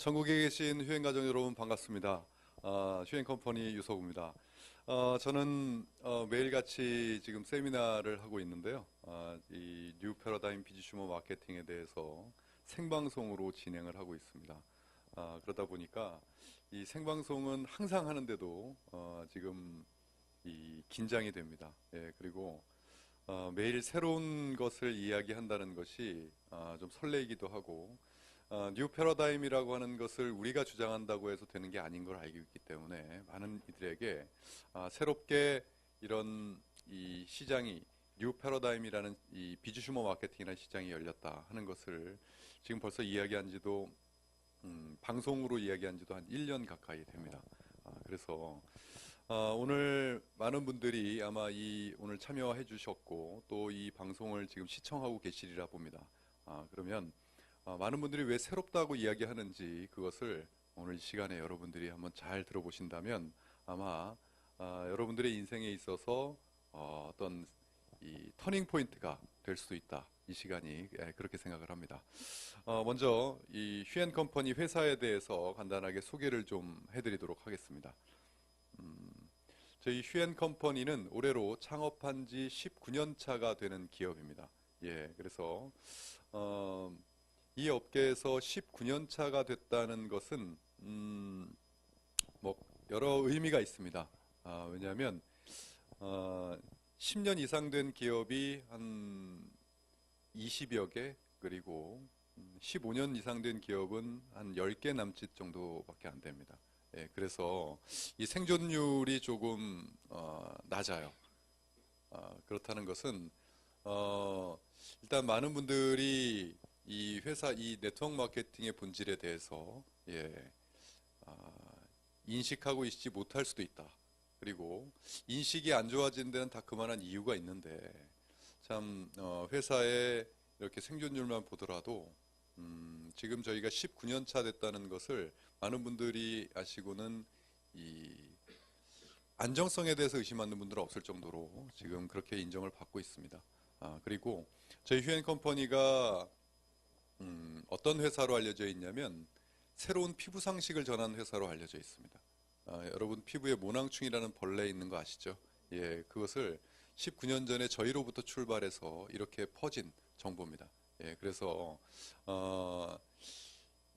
전국에 계신 휴행가족 여러분 반갑습니다. 휴행컴퍼니 유석우입니다. 저는 매일같이 지금 세미나를 하고 있는데요. 이 뉴 패러다임 비즈슈머 마케팅에 대해서 생방송으로 진행을 하고 있습니다. 그러다 보니까 이 생방송은 항상 하는데도 지금 이 긴장이 됩니다. 예, 그리고 매일 새로운 것을 이야기한다는 것이 좀 설레이기도 하고 뉴 패러다임이라고 하는 것을 우리가 주장한다고 해서 되는 게 아닌 걸 알고 있기 때문에 많은 이들에게 새롭게 이런 이 시장이 뉴 패러다임이라는 이 비즈슈머 마케팅이라는 시장이 열렸다 하는 것을 지금 벌써 이야기한 지도 방송으로 이야기한 지도 한 1년 가까이 됩니다. 그래서 오늘 많은 분들이 아마 이 오늘 참여해 주셨고 또 이 방송을 지금 시청하고 계시리라 봅니다. 그러면 많은 분들이 왜 새롭다고 이야기하는지 그것을 오늘 이 시간에 여러분들이 한번 잘 들어보신다면 아마 여러분들의 인생에 있어서 어떤 이 터닝 포인트가 될 수도 있다. 이 시간이 그렇게 생각을 합니다. 먼저 이 휴앤컴퍼니 회사에 대해서 간단하게 소개를 좀 해드리도록 하겠습니다. 저희 휴앤컴퍼니는 올해로 창업한 지 19년 차가 되는 기업입니다. 예, 그래서 이 업계에서 19년 차가 됐다는 것은 뭐 여러 의미가 있습니다. 왜냐하면 10년 이상 된 기업이 한 20여 개, 그리고 15년 이상 된 기업은 한 10개 남짓 정도밖에 안 됩니다. 예, 그래서 이 생존율이 조금 낮아요. 그렇다는 것은 일단 많은 분들이 이 회사 이 네트워크 마케팅의 본질에 대해서 인식하고 있지 못할 수도 있다. 그리고 인식이 안 좋아진 데는 다 그만한 이유가 있는데 참 회사의 이렇게 생존율만 보더라도 지금 저희가 19년 차 됐다는 것을 많은 분들이 아시고는 이 안정성에 대해서 의심하는 분들은 없을 정도로 지금 그렇게 인정을 받고 있습니다. 그리고 저희 휴앤컴퍼니가 어떤 회사로 알려져 있냐면 새로운 피부 상식을 전하는 회사로 알려져 있습니다. 여러분 피부에 모낭충이라는 벌레 있는 거 아시죠? 예, 그것을 19년 전에 저희로부터 출발해서 이렇게 퍼진 정보입니다. 예, 그래서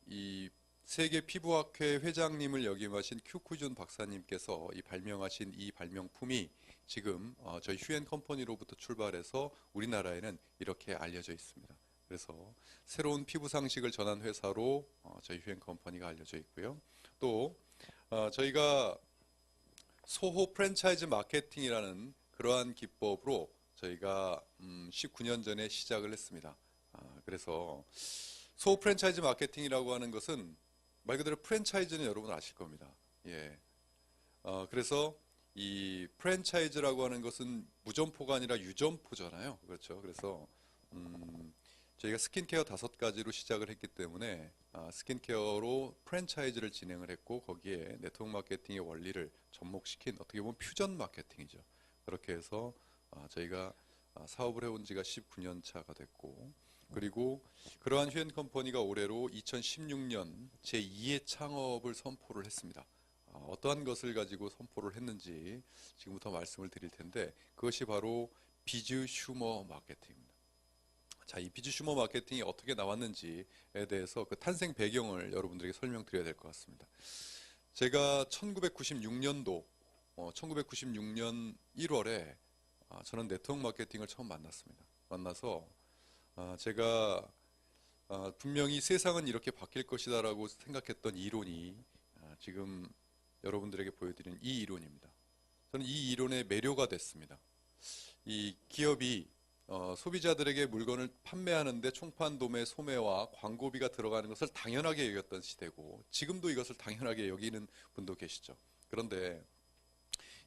이 세계 피부학회 회장님을 역임하신 큐쿠준 박사님께서 발명하신 이 발명품이 지금 저희 휴앤컴퍼니로부터 출발해서 우리나라에는 이렇게 알려져 있습니다. 그래서 새로운 피부 상식을 전한 회사로 저희 휴앤컴퍼니가 알려져 있고요. 또 저희가 소호 프랜차이즈 마케팅이라는 그러한 기법으로 저희가 19년 전에 시작을 했습니다. 그래서 소호 프랜차이즈 마케팅이라고 하는 것은 말 그대로 프랜차이즈는 여러분 아실 겁니다. 예. 그래서 이 프랜차이즈라고 하는 것은 무점포가 아니라 유점포잖아요. 그렇죠. 그래서 저희가 스킨케어 5가지로 시작을 했기 때문에 스킨케어로 프랜차이즈를 진행을 했고 거기에 네트워크 마케팅의 원리를 접목시킨 어떻게 보면 퓨전 마케팅이죠. 그렇게 해서 저희가 사업을 해온 지가 19년 차가 됐고 그리고 그러한 휴앤컴퍼니가 올해로 2016년 제2의 창업을 선포를 했습니다. 어떠한 것을 가지고 선포를 했는지 지금부터 말씀을 드릴 텐데 그것이 바로 비즈슈머 마케팅입니다. 자, 이 비즈슈머 마케팅이 어떻게 나왔는지에 대해서 그 탄생 배경을 여러분들에게 설명드려야 될 것 같습니다. 제가 1996년도 1996년 1월에 저는 네트워크 마케팅을 처음 만났습니다. 만나서 제가 분명히 세상은 이렇게 바뀔 것이다라고 생각했던 이론이 지금 여러분들에게 보여드리는 이 이론입니다. 저는 이 이론에 매료가 됐습니다. 이 기업이 소비자들에게 물건을 판매하는데 총판도매, 소매와 광고비가 들어가는 것을 당연하게 여겼던 시대고 지금도 이것을 당연하게 여기는 분도 계시죠. 그런데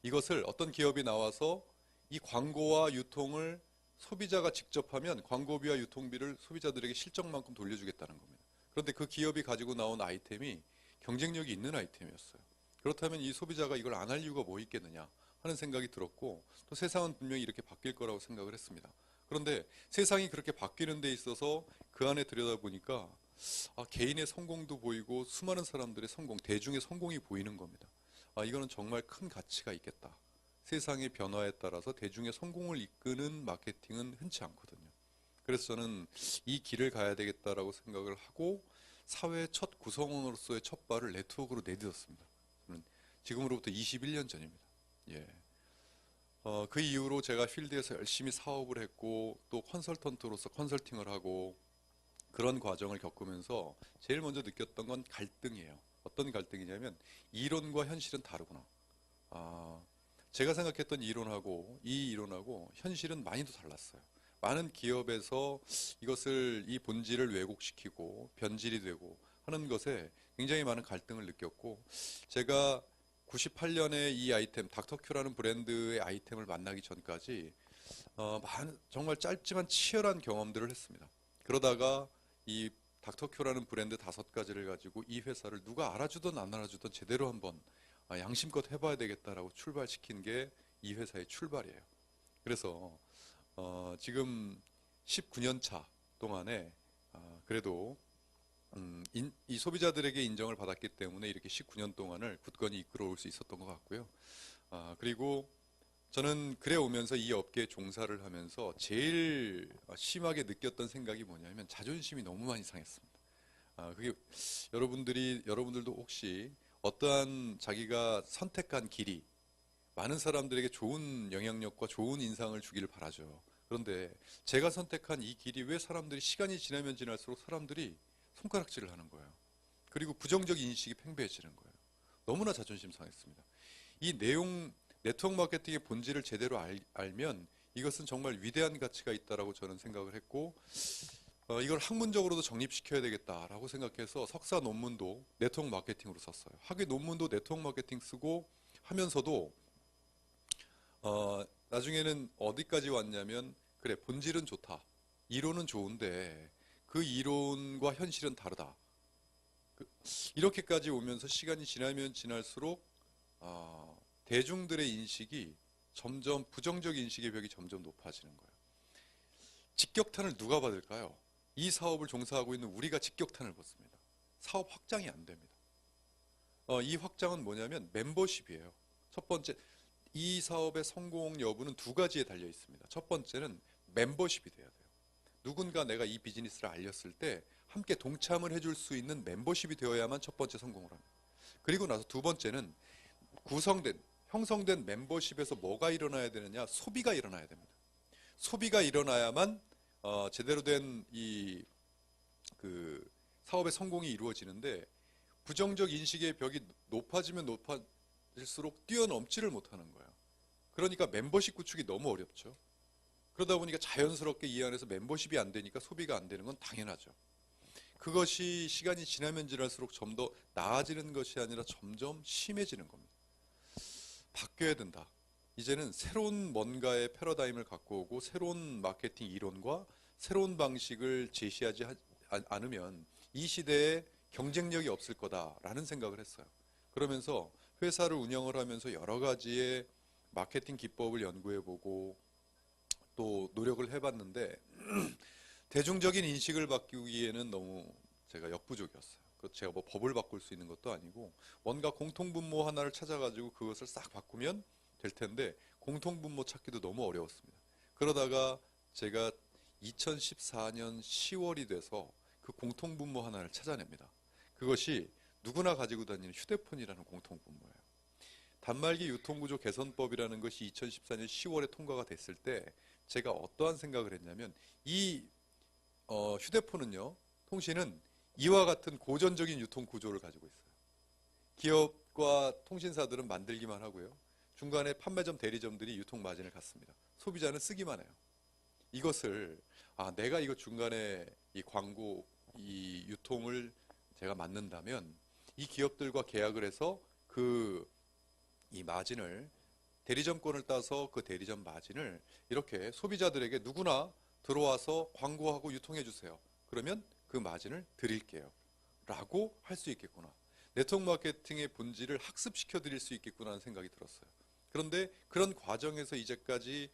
이것을 어떤 기업이 나와서 이 광고와 유통을 소비자가 직접 하면 광고비와 유통비를 소비자들에게 실적만큼 돌려주겠다는 겁니다. 그런데 그 기업이 가지고 나온 아이템이 경쟁력이 있는 아이템이었어요. 그렇다면 이 소비자가 이걸 안 할 이유가 뭐 있겠느냐 하는 생각이 들었고 또 세상은 분명히 이렇게 바뀔 거라고 생각을 했습니다. 그런데 세상이 그렇게 바뀌는 데 있어서 그 안에 들여다보니까 개인의 성공도 보이고 수많은 사람들의 성공, 대중의 성공이 보이는 겁니다. 이거는 정말 큰 가치가 있겠다. 세상의 변화에 따라서 대중의 성공을 이끄는 마케팅은 흔치 않거든요. 그래서 저는 이 길을 가야 되겠다라고 생각을 하고 사회의 첫 구성원으로서의 첫 발을 네트워크로 내딛었습니다. 저는 지금으로부터 21년 전입니다. 예. 그 이후로 제가 필드에서 열심히 사업을 했고 또 컨설턴트로서 컨설팅을 하고 그런 과정을 겪으면서 제일 먼저 느꼈던 건 갈등이에요. 어떤 갈등이냐면 이론과 현실은 다르구나. 아, 제가 생각했던 이론하고 이 이론하고 현실은 많이도 달랐어요. 많은 기업에서 이것을 이 본질을 왜곡시키고 변질이 되고 하는 것에 굉장히 많은 갈등을 느꼈고 제가 98년에 이 아이템 닥터큐라는 브랜드의 아이템을 만나기 전까지 정말 짧지만 치열한 경험들을 했습니다. 그러다가 이 닥터큐라는 브랜드 5가지를 가지고 이 회사를 누가 알아주든 안 알아주든 제대로 한번 양심껏 해봐야 되겠다라고 출발시킨 게 이 회사의 출발이에요. 그래서 지금 19년 차 동안에 그래도 이 소비자들에게 인정을 받았기 때문에 이렇게 19년 동안을 굳건히 이끌어올 수 있었던 것 같고요. 그리고 저는 그래 오면서 이 업계에 종사를 하면서 제일 심하게 느꼈던 생각이 뭐냐면 자존심이 너무 많이 상했습니다. 그게 여러분들도 혹시 어떠한 자기가 선택한 길이 많은 사람들에게 좋은 영향력과 좋은 인상을 주기를 바라죠. 그런데 제가 선택한 이 길이 왜 사람들이 시간이 지나면 지날수록 사람들이 손가락질을 하는 거예요. 그리고 부정적 인식이 팽배해지는 거예요. 너무나 자존심 상했습니다. 이 내용 네트워크 마케팅의 본질을 제대로 알면 이것은 정말 위대한 가치가 있다라고 저는 생각을 했고 이걸 학문적으로도 정립시켜야 되겠다라고 생각해서 석사 논문도 네트워크 마케팅으로 썼어요. 학위 논문도 네트워크 마케팅 쓰고 하면서도 나중에는 어디까지 왔냐면 그래 본질은 좋다. 이론은 좋은데 그 이론과 현실은 다르다. 이렇게까지 오면서 시간이 지나면 지날수록 대중들의 인식이 점점 부정적 인식의 벽이 점점 높아지는 거예요. 직격탄을 누가 받을까요? 이 사업을 종사하고 있는 우리가 직격탄을 받습니다. 사업 확장이 안 됩니다. 이 확장은 뭐냐면 멤버십이에요. 첫 번째, 이 사업의 성공 여부는 2가지에 달려 있습니다. 첫 번째는 멤버십이 돼야 돼요. 누군가 내가 이 비즈니스를 알렸을 때 함께 동참을 해줄 수 있는 멤버십이 되어야만 첫 번째 성공을 합니다. 그리고 나서 2번째는 형성된 멤버십에서 뭐가 일어나야 되느냐? 소비가 일어나야 됩니다. 소비가 일어나야만 제대로 된 그 사업의 성공이 이루어지는데 부정적 인식의 벽이 높아지면 높아질수록 뛰어넘지를 못하는 거예요. 그러니까 멤버십 구축이 너무 어렵죠. 그러다 보니까 자연스럽게 이 안에서 멤버십이 안 되니까 소비가 안 되는 건 당연하죠. 그것이 시간이 지나면 지날수록 좀 더 나아지는 것이 아니라 점점 심해지는 겁니다. 바뀌어야 된다. 이제는 새로운 뭔가의 패러다임을 갖고 오고 새로운 마케팅 이론과 새로운 방식을 제시하지 않으면 이 시대에 경쟁력이 없을 거다라는 생각을 했어요. 그러면서 회사를 운영을 하면서 여러 가지의 마케팅 기법을 연구해보고 또 노력을 해봤는데 대중적인 인식을 바꾸기에는 너무 제가 역부족이었어요. 제가 뭐 법을 바꿀 수 있는 것도 아니고 뭔가 공통분모 하나를 찾아가지고 그것을 싹 바꾸면 될 텐데 공통분모 찾기도 너무 어려웠습니다. 그러다가 제가 2014년 10월이 돼서 그 공통분모 하나를 찾아냅니다. 그것이 누구나 가지고 다니는 휴대폰이라는 공통분모예요. 단말기 유통구조 개선법이라는 것이 2014년 10월에 통과가 됐을 때 제가 어떠한 생각을 했냐면 이 휴대폰은요, 통신은 이와 같은 고전적인 유통 구조를 가지고 있어요. 기업과 통신사들은 만들기만 하고요. 중간에 판매점 대리점들이 유통 마진을 갖습니다. 소비자는 쓰기만 해요. 이것을 내가 이거 중간에 이 광고 이 유통을 제가 맡는다면 이 기업들과 계약을 해서 이 마진을 대리점권을 따서 그 대리점 마진을 이렇게 소비자들에게 누구나 들어와서 광고하고 유통해 주세요. 그러면 그 마진을 드릴게요. 라고 할 수 있겠구나. 네트워크 마케팅의 본질을 학습시켜 드릴 수 있겠구나 하는 생각이 들었어요. 그런데 그런 과정에서 이제까지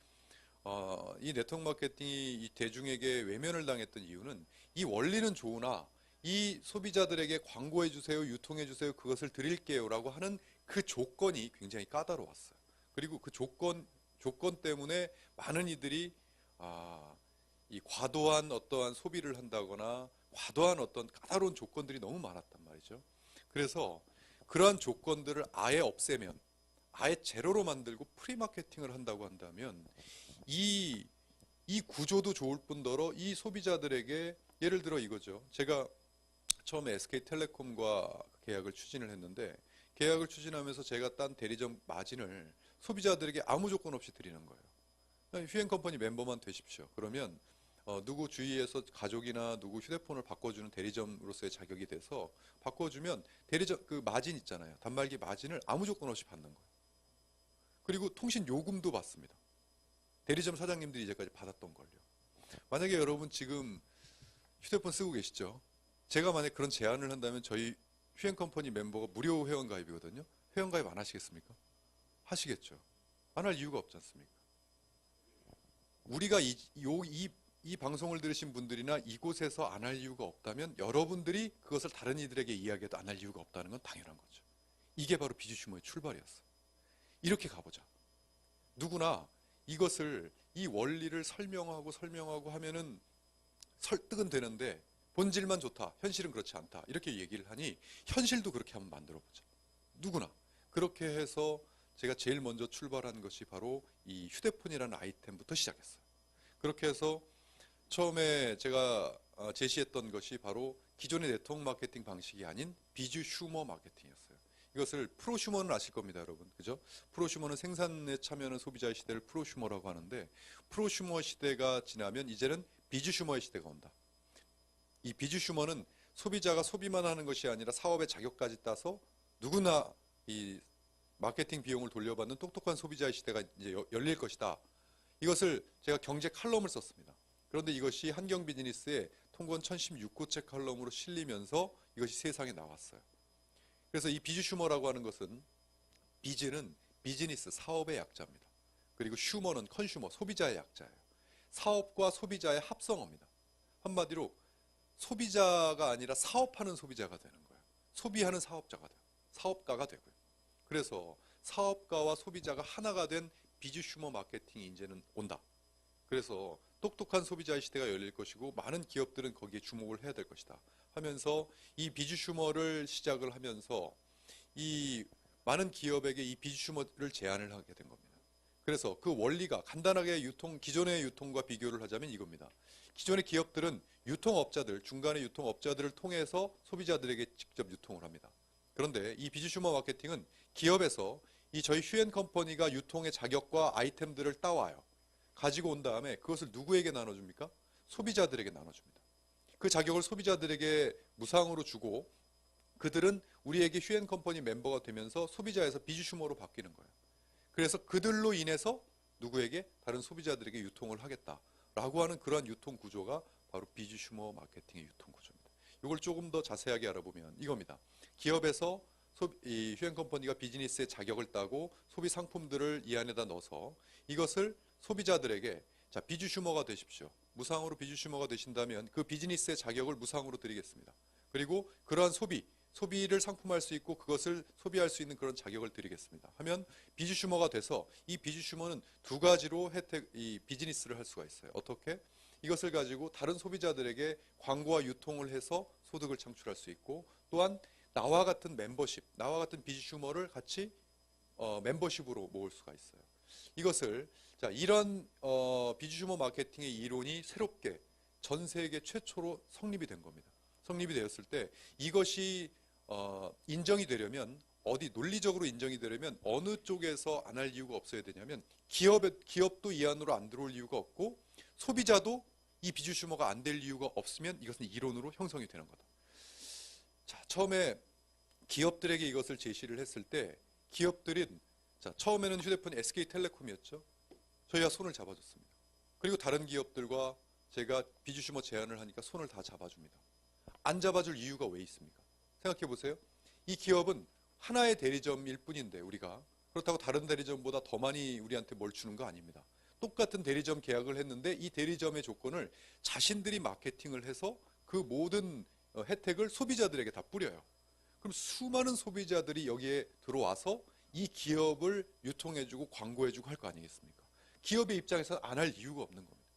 이 네트워크 마케팅이 이 대중에게 외면을 당했던 이유는 이 원리는 좋으나 이 소비자들에게 광고해 주세요, 유통해 주세요, 그것을 드릴게요라고 하는 그 조건이 굉장히 까다로웠어요. 그리고 그 조건 때문에 많은 이들이 이 과도한 어떠한 소비를 한다거나 과도한 어떤 까다로운 조건들이 너무 많았단 말이죠. 그래서 그러한 조건들을 아예 없애면, 아예 제로로 만들고 프리마케팅을 한다고 한다면 이 구조도 좋을 뿐더러 이 소비자들에게, 예를 들어 이거죠. 제가 처음에 SK텔레콤과 계약을 추진을 했는데, 계약을 추진하면서 제가 딴 대리점 마진을 소비자들에게 아무 조건 없이 드리는 거예요. 휴엔컴퍼니 멤버만 되십시오. 그러면 누구 주위에서 가족이나 누구 휴대폰을 바꿔주는 대리점으로서의 자격이 돼서 바꿔주면 대리점 그 마진 있잖아요. 단말기 마진을 아무 조건 없이 받는 거예요. 그리고 통신 요금도 받습니다. 대리점 사장님들이 이제까지 받았던 걸요. 만약에 여러분 지금 휴대폰 쓰고 계시죠? 제가 만약 그런 제안을 한다면 저희 휴엔컴퍼니 멤버가 무료 회원가입이거든요. 회원가입 안 하시겠습니까? 하시겠죠. 안 할 이유가 없지 않습니까? 우리가 이 방송을 들으신 분들이나 이곳에서 안 할 이유가 없다면 여러분들이 그것을 다른 이들에게 이야기해도 안 할 이유가 없다는 건 당연한 거죠. 이게 바로 비즈슈머의 출발이었어요. 이렇게 가보자. 누구나 이것을, 이 원리를 설명하고 하면은 설득은 되는데 본질만 좋다, 현실은 그렇지 않다, 이렇게 얘기를 하니 현실도 그렇게 한번 만들어보자. 누구나. 그렇게 해서 제가 제일 먼저 출발한 것이 바로 이 휴대폰이라는 아이템부터 시작했어요. 그렇게 해서 처음에 제가 제시했던 것이 바로 기존의 네트워크 마케팅 방식이 아닌 비주슈머 마케팅이었어요. 이것을 프로슈머는 아실 겁니다, 여러분. 그죠? 프로슈머는 생산에 참여하는 소비자의 시대를 프로슈머라고 하는데, 프로슈머 시대가 지나면 이제는 비주슈머의 시대가 온다. 이 비주슈머는 소비자가 소비만 하는 것이 아니라 사업의 자격까지 따서 누구나 이 마케팅 비용을 돌려받는 똑똑한 소비자의 시대가 이제 열릴 것이다. 이것을 제가 경제 칼럼을 썼습니다. 그런데 이것이 한경비즈니스의 통권 1016호째 칼럼으로 실리면서 이것이 세상에 나왔어요. 그래서 이 비주슈머라고 하는 것은, 비즈는 비즈니스, 사업의 약자입니다. 그리고 슈머는 컨슈머, 소비자의 약자예요. 사업과 소비자의 합성어입니다. 한마디로 소비자가 아니라 사업하는 소비자가 되는 거예요. 소비하는 사업자가 돼요. 사업가가 되고요. 그래서 사업가와 소비자가 하나가 된 비주슈머 마케팅이 이제는 온다. 그래서 똑똑한 소비자의 시대가 열릴 것이고 많은 기업들은 거기에 주목을 해야 될 것이다 하면서 이 비주슈머를 시작을 하면서 이 많은 기업에게 이 비주슈머를 제안을 하게 된 겁니다. 그래서 그 원리가 간단하게 기존의 유통과 비교를 하자면 이겁니다. 기존의 기업들은 유통업자들, 중간의 유통업자들을 통해서 소비자들에게 직접 유통을 합니다. 그런데 이 비주슈머 마케팅은 기업에서 이 저희 휴엔컴퍼니가 유통의 자격과 아이템들을 따와요. 가지고 온 다음에 그것을 누구에게 나눠줍니까? 소비자들에게 나눠줍니다. 그 자격을 소비자들에게 무상으로 주고 그들은 우리에게 휴엔컴퍼니 멤버가 되면서 소비자에서 비주슈머로 바뀌는 거예요. 그래서 그들로 인해서 누구에게? 다른 소비자들에게 유통을 하겠다라고 하는 그러한 유통 구조가 바로 비주슈머 마케팅의 유통 구조입니다. 이걸 조금 더 자세하게 알아보면 이겁니다. 기업에서 이 휴엔컴퍼니가 비즈니스의 자격을 따고 소비 상품들을 이 안에다 넣어서 이것을 소비자들에게, 자, 비주슈머가 되십시오. 무상으로 비주슈머가 되신다면 그 비즈니스의 자격을 무상으로 드리겠습니다. 그리고 그러한 소비를 상품화할 수 있고 그것을 소비할 수 있는 그런 자격을 드리겠습니다. 하면 비주슈머가 돼서 이 비주슈머는 두 가지로 이 비즈니스를 할 수가 있어요. 어떻게? 이것을 가지고 다른 소비자들에게 광고와 유통을 해서 소득을 창출할 수 있고, 또한 나와 같은 멤버십, 나와 같은 비주슈머를 같이 멤버십으로 모을 수가 있어요. 이것을, 자, 이런 비주슈머 마케팅의 이론이 새롭게 전 세계 최초로 성립이 된 겁니다. 성립이 되었을 때 이것이 인정이 되려면, 논리적으로 인정이 되려면 어느 쪽에서 안 할 이유가 없어야 되냐면 기업도 이 안으로 안 들어올 이유가 없고 소비자도 이 비주슈머가 안 될 이유가 없으면 이것은 이론으로 형성이 되는 거다. 자, 처음에 기업들에게 이것을 제시를 했을 때 기업들은, 자, 처음에는 휴대폰이 SK텔레콤이었죠. 저희가 손을 잡아줬습니다. 그리고 다른 기업들과 제가 비주슈머 제안을 하니까 손을 다 잡아줍니다. 안 잡아줄 이유가 왜 있습니까? 생각해 보세요. 이 기업은 하나의 대리점일 뿐인데 우리가 그렇다고 다른 대리점보다 더 많이 우리한테 뭘 주는 거 아닙니다. 똑같은 대리점 계약을 했는데 이 대리점의 조건을 자신들이 마케팅을 해서 그 모든 혜택을 소비자들에게 다 뿌려요. 그럼 수많은 소비자들이 여기에 들어와서 이 기업을 유통해주고 광고해주고 할 거 아니겠습니까? 기업의 입장에서는 안 할 이유가 없는 겁니다.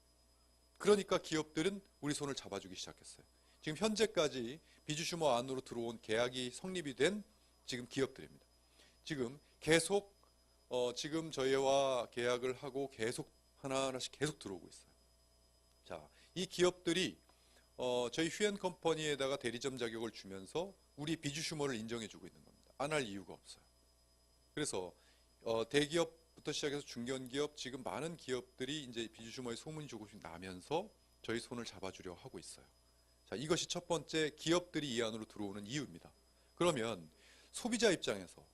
그러니까 기업들은 우리 손을 잡아주기 시작했어요. 지금 현재까지 비주슈머 안으로 들어온 계약이 성립이 된 지금 기업들입니다. 지금 계속 지금 저희와 계약을 하고 계속 하나하나씩 계속 들어오고 있어요. 자, 이 기업들이 저희 휴앤컴퍼니에다가 대리점 자격을 주면서 우리 비주슈머를 인정해주고 있는 겁니다. 안 할 이유가 없어요. 그래서 대기업부터 시작해서 중견기업, 지금 많은 기업들이 이제 비주슈머의 소문이 조금씩 나면서 저희 손을 잡아주려 하고 있어요. 자, 이것이 첫 번째 기업들이 이 안으로 들어오는 이유입니다. 그러면 소비자 입장에서,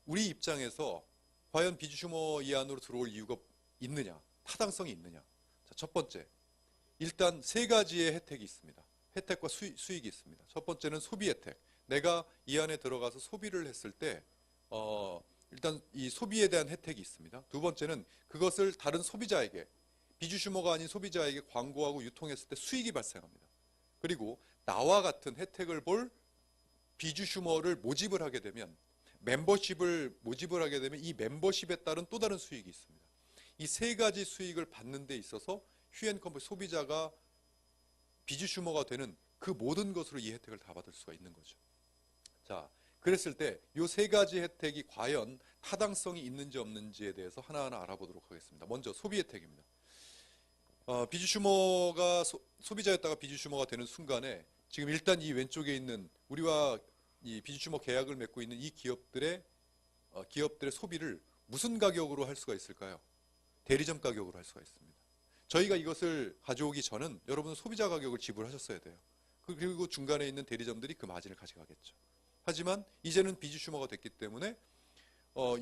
우리 입장에서 과연 비주슈머 이 안으로 들어올 이유가 있느냐, 타당성이 있느냐. 자, 첫 번째, 일단 세 가지의 혜택이 있습니다. 혜택과 수익이 있습니다. 첫 번째는 소비 혜택. 내가 이 안에 들어가서 소비를 했을 때 일단 이 소비에 대한 혜택이 있습니다. 두 번째는 그것을 다른 소비자에게, 비주슈머가 아닌 소비자에게 광고하고 유통했을 때 수익이 발생합니다. 그리고 나와 같은 혜택을 볼 비주슈머를 모집을 하게 되면, 멤버십을 모집을 하게 되면 이 멤버십에 따른 또 다른 수익이 있습니다. 이 세 가지 수익을 받는 데 있어서 휴앤컴퍼니 소비자가 비주슈머가 되는 그 모든 것으로 이 혜택을 다 받을 수가 있는 거죠. 자, 그랬을 때 이 세 가지 혜택이 과연 타당성이 있는지 없는지에 대해서 하나하나 알아보도록 하겠습니다. 먼저 소비 혜택입니다. 비주슈머가 소비자였다가 비주슈머가 되는 순간에 지금 일단 이 왼쪽에 있는 우리와 이 비주슈머 계약을 맺고 있는 이 기업들의 소비를 무슨 가격으로 할 수가 있을까요? 대리점 가격으로 할 수가 있습니다. 저희가 이것을 가져오기 전은 여러분은 소비자 가격을 지불하셨어야 돼요. 그리고 중간에 있는 대리점들이 그 마진을 가져가겠죠. 하지만 이제는 비주슈머가 됐기 때문에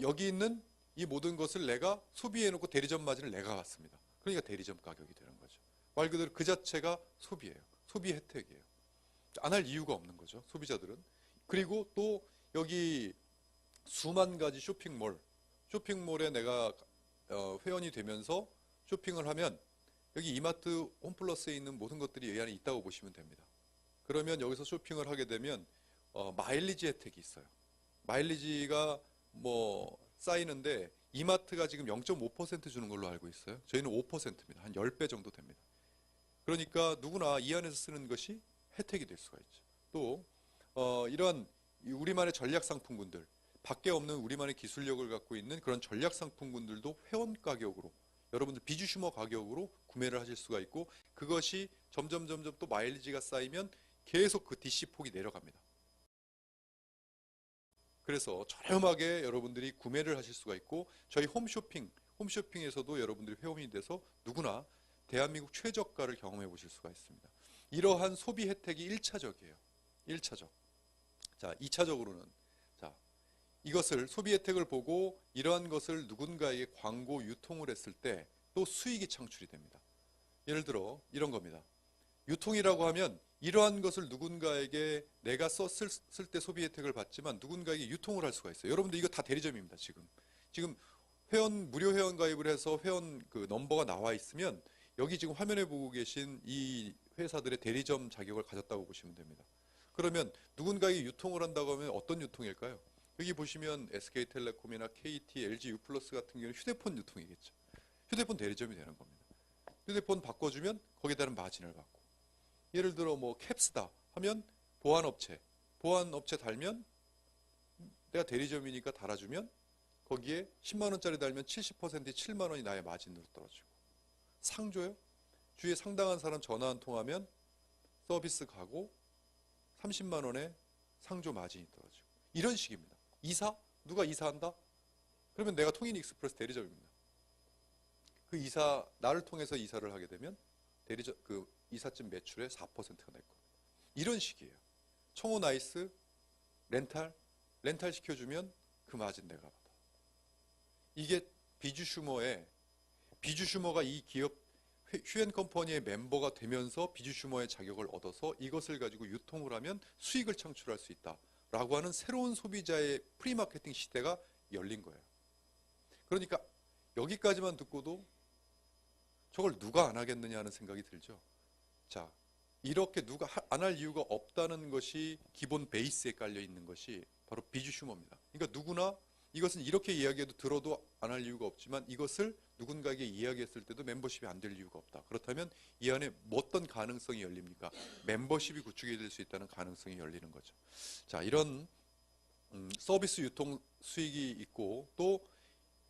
여기 있는 이 모든 것을 내가 소비해놓고 대리점 마진을 내가 받습니다. 그러니까 대리점 가격이 되는 거죠. 말 그대로 그 자체가 소비예요. 소비 혜택이에요. 안 할 이유가 없는 거죠, 소비자들은. 그리고 또 여기 수만 가지 쇼핑몰에 내가 회원이 되면서 쇼핑을 하면 여기 이마트 홈플러스에 있는 모든 것들이 이 안에 있다고 보시면 됩니다. 그러면 여기서 쇼핑을 하게 되면 마일리지 혜택이 있어요. 마일리지가 쌓이는데 이마트가 지금 0.5% 주는 걸로 알고 있어요. 저희는 5%입니다. 한 10배 정도 됩니다. 그러니까 누구나 이 안에서 쓰는 것이 혜택이 될 수가 있죠. 또 이런 우리만의 전략 상품군들, 밖에 없는 우리만의 기술력을 갖고 있는 그런 전략 상품군들도 회원 가격으로, 여러분들 비주슈머 가격으로 구매를 하실 수가 있고, 그것이 점점 또 마일리지가 쌓이면 계속 그 DC 폭이 내려갑니다. 그래서 저렴하게 여러분들이 구매를 하실 수가 있고, 저희 홈쇼핑에서도 여러분들이 회원이 돼서 누구나 대한민국 최저가를 경험해 보실 수가 있습니다. 이러한 소비 혜택이 1차적이에요. 1차적. 자, 2차적으로는 이것을 소비 혜택을 보고 이러한 것을 누군가에게 광고 유통을 했을 때 또 수익이 창출이 됩니다. 예를 들어 이런 겁니다. 유통이라고 하면 이러한 것을 누군가에게 내가 썼을 때 소비 혜택을 받지만 누군가에게 유통을 할 수가 있어요. 여러분들 이거 다 대리점입니다. 지금 무료 회원 가입을 해서 회원 그 넘버가 나와 있으면 여기 지금 화면에 보고 계신 이 회사들의 대리점 자격을 가졌다고 보시면 됩니다. 그러면 누군가에게 유통을 한다고 하면 어떤 유통일까요? 여기 보시면 SK텔레콤이나 KT, LG U+ 같은 경우는 휴대폰 유통이겠죠. 휴대폰 대리점이 되는 겁니다. 휴대폰 바꿔주면 거기에 따른 마진을 받고, 예를 들어 캡스다 하면 보안업체 달면 내가 대리점이니까 달아주면 거기에 10만 원짜리 달면 70%에 7만 원이 나의 마진으로 떨어지고, 상조요? 주위에 상당한 사람 전화 한 통하면 서비스 가고 30만 원에 상조 마진이 떨어지고, 이런 식입니다. 누가 이사한다? 그러면 내가 통인익스프레스 대리점입니다. 나를 통해서 이사를 하게 되면 대리점 그 이삿짐 매출의 4%가 낼 겁니다. 이런 식이에요. 청호 나이스 렌탈 시켜주면 그 마진 내가 받아. 이게 비주슈머가 이 기업 휴앤컴퍼니의 멤버가 되면서 비주슈머의 자격을 얻어서 이것을 가지고 유통을 하면 수익을 창출할 수 있다라고 하는 새로운 소비자의 프리마케팅 시대가 열린 거예요. 그러니까 여기까지만 듣고도 저걸 누가 안 하겠느냐 하는 생각이 들죠. 자, 이렇게 누가 안 할 이유가 없다는 것이 기본 베이스에 깔려 있는 것이 바로 비주 슈머입니다. 그러니까 누구나 이것은 이렇게 이야기해도 들어도 안 할 이유가 없지만 이것을 누군가에게 이야기했을 때도 멤버십이 안 될 이유가 없다. 그렇다면 이 안에 어떤 가능성이 열립니까? 멤버십이 구축이 될 수 있다는 가능성이 열리는 거죠. 자, 이런 서비스 유통 수익이 있고 또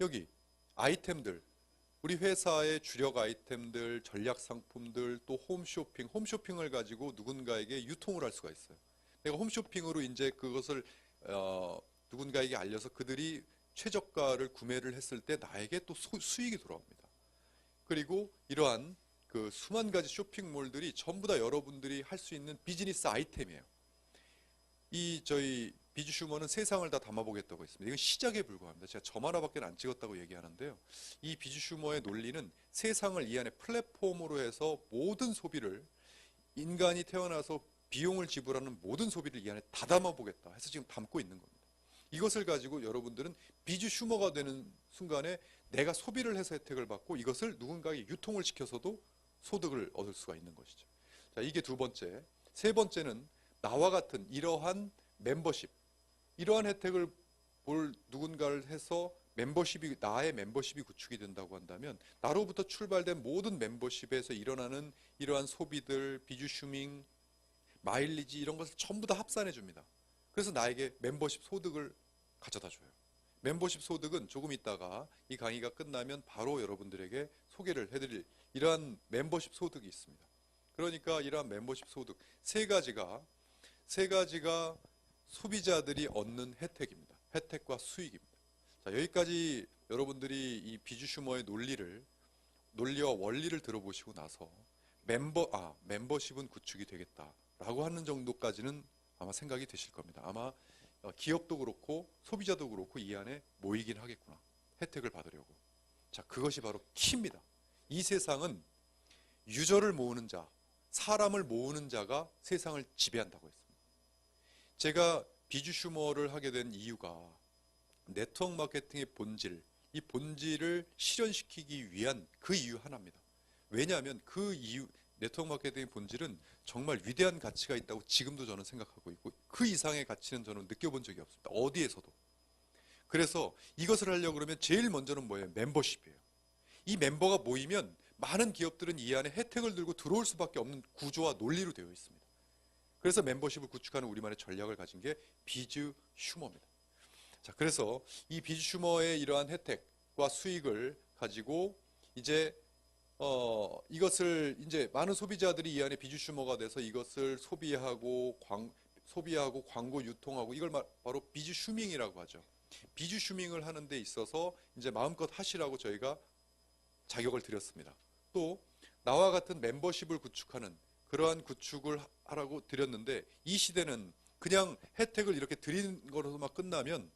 여기 아이템들 우리 회사의 주력 아이템들, 전략 상품들, 또 홈쇼핑을 가지고 누군가에게 유통을 할 수가 있어요. 내가 홈쇼핑으로 이제 그것을 누군가에게 알려서 그들이 최저가를 구매를 했을 때 나에게 또 수익이 돌아옵니다. 그리고 이러한 그 수만 가지 쇼핑몰들이 전부 다 여러분들이 할 수 있는 비즈니스 아이템이에요. 이 저희 비주 슈머는 세상을 다 담아보겠다고 했습니다. 이건 시작에 불과합니다. 제가 점 하나밖에 안 찍었다고 얘기하는데요. 이 비주 슈머의 논리는 세상을 이 안에 플랫폼으로 해서 모든 소비를 인간이 태어나서 비용을 지불하는 모든 소비를 이 안에 다 담아보겠다 해서 지금 담고 있는 겁니다. 이것을 가지고 여러분들은 비주 슈머가 되는 순간에 내가 소비를 해서 혜택을 받고 이것을 누군가에게 유통을 시켜서도 소득을 얻을 수가 있는 것이죠. 자, 이게 두 번째. 세 번째는 나와 같은 이러한 멤버십, 이러한 혜택을 볼 누군가를 해서 나의 멤버십이 구축이 된다고 한다면 나로부터 출발된 모든 멤버십에서 일어나는 이러한 소비들, 비주슈밍, 마일리지 이런 것을 전부 다 합산해 줍니다. 그래서 나에게 멤버십 소득을 가져다 줘요. 멤버십 소득은 조금 있다가 이 강의가 끝나면 바로 여러분들에게 소개를 해드릴 이러한 멤버십 소득이 있습니다. 그러니까 이러한 멤버십 소득 세 가지가 소비자들이 얻는 혜택입니다. 혜택과 수익입니다. 자, 여기까지 여러분들이 이 비주슈머의 논리와 원리를 들어보시고 나서 멤버십은 구축이 되겠다라고 하는 정도까지는 아마 생각이 되실 겁니다. 아마 기업도 그렇고 소비자도 그렇고 이 안에 모이긴 하겠구나. 혜택을 받으려고. 자, 그것이 바로 키입니다. 이 세상은 유저를 모으는 자, 사람을 모으는 자가 세상을 지배한다고 했습니다. 제가 비주 슈머를 하게 된 이유가 네트워크 마케팅의 본질, 이 본질을 실현시키기 위한 그 이유 하나입니다. 왜냐하면 네트워크 마케팅의 본질은 정말 위대한 가치가 있다고 지금도 저는 생각하고 있고 그 이상의 가치는 저는 느껴본 적이 없습니다. 어디에서도. 그래서 이것을 하려고 그러면 제일 먼저는 뭐예요? 멤버십이에요. 이 멤버가 모이면 많은 기업들은 이 안에 혜택을 들고 들어올 수밖에 없는 구조와 논리로 되어 있습니다. 그래서 멤버십을 구축하는 우리만의 전략을 가진 게 비주 슈머입니다. 자, 그래서 이 비주 슈머의 이러한 혜택과 수익을 가지고 이제 이것을 이제 많은 소비자들이 이 안에 비주 슈머가 돼서 이것을 소비하고 광고 유통하고 이걸 바로 비주 슈밍이라고 하죠. 비주 슈밍을 하는 데 있어서 이제 마음껏 하시라고 저희가 자격을 드렸습니다. 또 나와 같은 멤버십을 구축하는 그러한 구축을 하라고 드렸는데 이 시대는 그냥 혜택을 이렇게 드리는 거로만 끝나면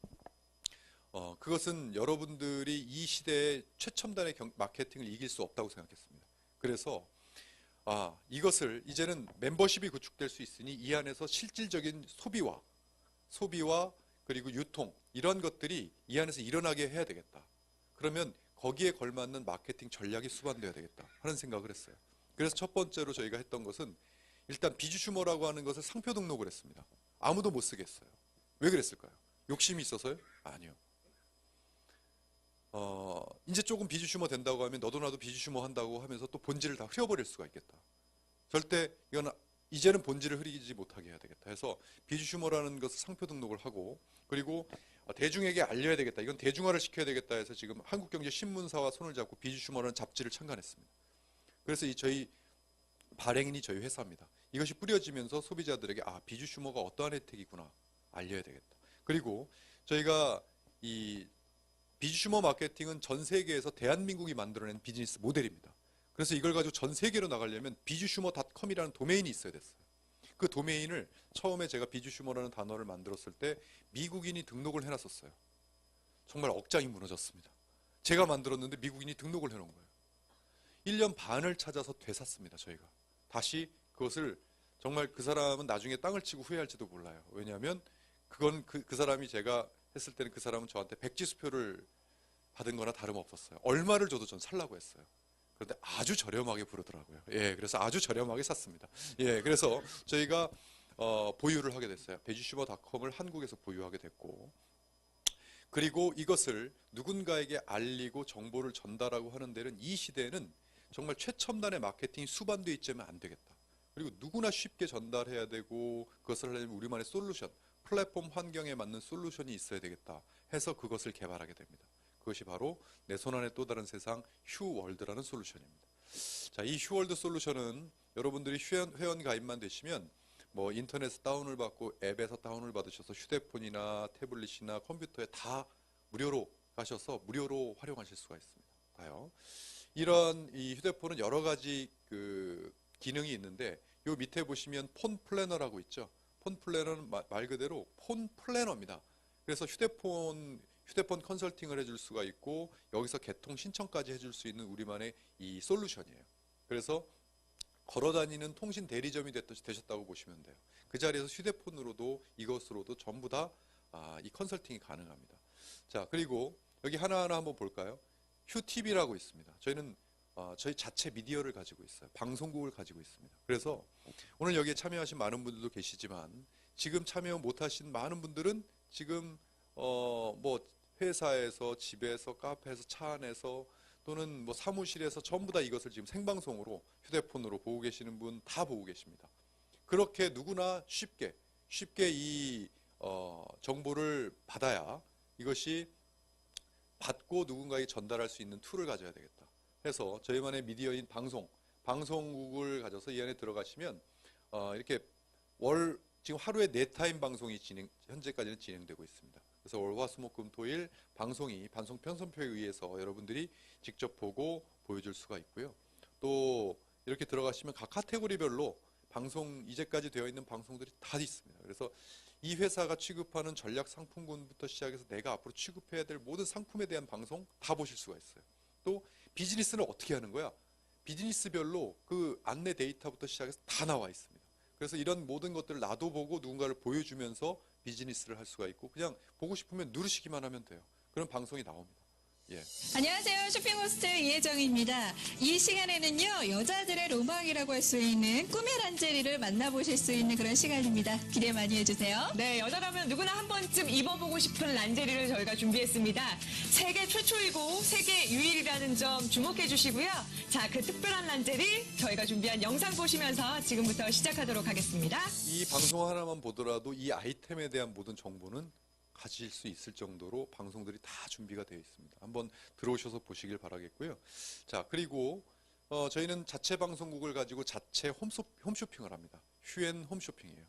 그것은 여러분들이 이 시대의 최첨단의 마케팅을 이길 수 없다고 생각했습니다. 그래서 이것을 이제는 멤버십이 구축될 수 있으니 이 안에서 실질적인 소비와 그리고 유통 이런 것들이 이 안에서 일어나게 해야 되겠다. 그러면 거기에 걸맞는 마케팅 전략이 수반되어야 되겠다 하는 생각을 했어요. 그래서 첫 번째로 저희가 했던 것은 일단 비주 슈머라고 하는 것을 상표 등록을 했습니다. 아무도 못 쓰겠어요. 왜 그랬을까요? 욕심이 있어서요? 아니요. 이제 조금 비주 슈머 된다고 하면 너도 나도 비주 슈머 한다고 하면서 또 본질을 다 흐려버릴 수가 있겠다. 절대 이건 이제는 본질을 흐리지 못하게 해야 되겠다 해서 비주 슈머라는 것을 상표 등록을 하고 그리고 대중에게 알려야 되겠다. 이건 대중화를 시켜야 되겠다 해서 지금 한국경제신문사와 손을 잡고 비주 슈머라는 잡지를 창간했습니다. 그래서 저희 발행인이 저희 회사입니다. 이것이 뿌려지면서 소비자들에게 비주 슈머가 어떠한 혜택이구나 알려야 되겠다. 그리고 저희가 이 비주 슈머 마케팅은 전 세계에서 대한민국이 만들어낸 비즈니스 모델입니다. 그래서 이걸 가지고 전 세계로 나가려면 비주슈머닷컴이라는 도메인이 있어야 됐어요. 그 도메인을 처음에 제가 비주슈머라는 단어를 만들었을 때 미국인이 등록을 해놨었어요. 정말 억장이 무너졌습니다. 제가 만들었는데 미국인이 등록을 해놓은 거예요. 1년 반을 찾아서 되샀습니다. 저희가 다시 그것을 정말 그 사람은 나중에 땅을 치고 후회할지도 몰라요. 왜냐하면 그건 그 사람이 제가 했을 때는 그 사람은 저한테 백지수표를 받은 거나 다름없었어요. 얼마를 줘도 전 살라고 했어요. 그런데 아주 저렴하게 부르더라고요. 예, 그래서 아주 저렴하게 샀습니다. 예, 그래서 저희가 보유를 하게 됐어요. 베지슈버닷컴을 한국에서 보유하게 됐고, 그리고 이것을 누군가에게 알리고 정보를 전달하고 하는 데는 이 시대에는 정말 최첨단의 마케팅이 수반되어 있자면 안 되겠다. 그리고 누구나 쉽게 전달해야 되고 그것을 하려면 우리만의 솔루션, 플랫폼 환경에 맞는 솔루션이 있어야 되겠다 해서 그것을 개발하게 됩니다. 그것이 바로 내 손안의 또 다른 세상 휴월드라는 솔루션입니다. 자, 이 휴월드 솔루션은 여러분들이 회원 가입만 되시면 뭐 인터넷 다운을 받고 앱에서 다운을 받으셔서 휴대폰이나 태블릿이나 컴퓨터에 다 무료로 가셔서 무료로 활용하실 수가 있습니다. 다요. 이런 이 휴대폰은 여러 가지 그 기능이 있는데 요 밑에 보시면 폰 플래너라고 있죠. 폰 플래너는 말 그대로 폰 플래너입니다. 그래서 휴대폰 컨설팅을 해줄 수가 있고 여기서 개통 신청까지 해줄 수 있는 우리만의 이 솔루션이에요. 그래서 걸어다니는 통신 대리점이 되셨다고 보시면 돼요. 그 자리에서 휴대폰으로도 이것으로도 전부 다 이 컨설팅이 가능합니다. 자, 그리고 여기 하나하나 한번 볼까요? 휴TV라고 있습니다. 저희는 저희 자체 미디어를 가지고 있어요. 방송국을 가지고 있습니다. 그래서 오늘 여기에 참여하신 많은 분들도 계시지만 지금 참여 못하신 많은 분들은 지금 뭐 회사에서 집에서 카페에서 차 안에서 또는 뭐 사무실에서 전부 다 이것을 지금 생방송으로 휴대폰으로 보고 계시는 분 다 보고 계십니다. 그렇게 누구나 쉽게 이 정보를 받아야 이것이 받고 누군가에게 전달할 수 있는 툴을 가져야 되겠다 해서 저희만의 미디어인 방송국을 가져서 이 안에 들어가시면 이렇게 지금 하루에 4타임 방송이 현재까지는 진행되고 있습니다. 그래서 월화수목금토일 방송이 방송 편성표에 의해서 여러분들이 직접 보고 보여줄 수가 있고요. 또 이렇게 들어가시면 각 카테고리별로 방송 이제까지 되어 있는 방송들이 다 있습니다. 그래서 이 회사가 취급하는 전략 상품군부터 시작해서 내가 앞으로 취급해야 될 모든 상품에 대한 방송 다 보실 수가 있어요. 또 비즈니스는 어떻게 하는 거야? 비즈니스별로 그 안내 데이터부터 시작해서 다 나와 있습니다. 그래서 이런 모든 것들을 나도 보고 누군가를 보여주면서 비즈니스를 할 수가 있고 그냥 보고 싶으면 누르시기만 하면 돼요. 그런 방송이 나옵니다. 예. 안녕하세요. 쇼핑 호스트 이혜정입니다. 이 시간에는요, 여자들의 로망이라고 할 수 있는 꿈의 란제리를 만나보실 수 있는 그런 시간입니다. 기대 많이 해주세요. 네, 여자라면 누구나 한 번쯤 입어보고 싶은 란제리를 저희가 준비했습니다. 세계 최초이고 세계 유일이라는 점 주목해 주시고요. 자, 그 특별한 란제리 저희가 준비한 영상 보시면서 지금부터 시작하도록 하겠습니다. 이 방송 하나만 보더라도 이 아이템에 대한 모든 정보는 가질 수 있을 정도로 방송들이 다 준비가 되어 있습니다. 한번 들어오셔서 보시길 바라겠고요. 자, 그리고 저희는 자체 방송국을 가지고 자체 홈쇼핑을 합니다. 휴엔 홈쇼핑이에요.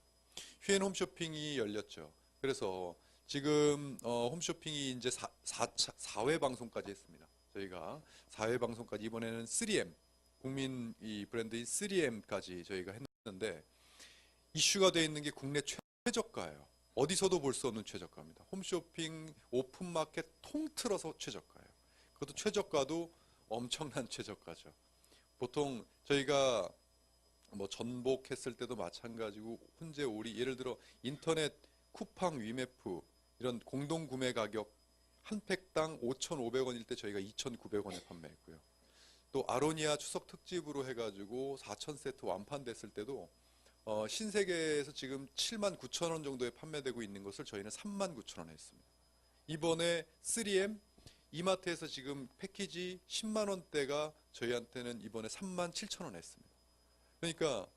휴엔 홈쇼핑이 열렸죠. 그래서 지금 홈쇼핑이 이제 4회 방송까지 했습니다. 저희가 4회 방송까지 이번에는 3M 국민 이 브랜드인 3M까지 저희가 했는데 이슈가 되어 있는 게 국내 최저가예요. 어디서도 볼 수 없는 최저가입니다. 홈쇼핑, 오픈마켓 통틀어서 최저가예요. 그것도 최저가도 엄청난 최저가죠. 보통 저희가 뭐 전복했을 때도 마찬가지고 훈제 오리 예를 들어 인터넷 쿠팡 위메프 이런 공동 구매 가격 한 팩당 5,500원일 때 저희가 2,900원에 판매했고요. 또 아로니아 추석 특집으로 해가지고 4,000세트 완판됐을 때도 신세계에서 지금 79,000원 정도에 판매되고 있는 것을 저희는 39,000원에 했습니다. 이번에 3M 이마트에서 지금 패키지 10만 원대가 저희한테는 이번에 37,000원에 했습니다. 그러니까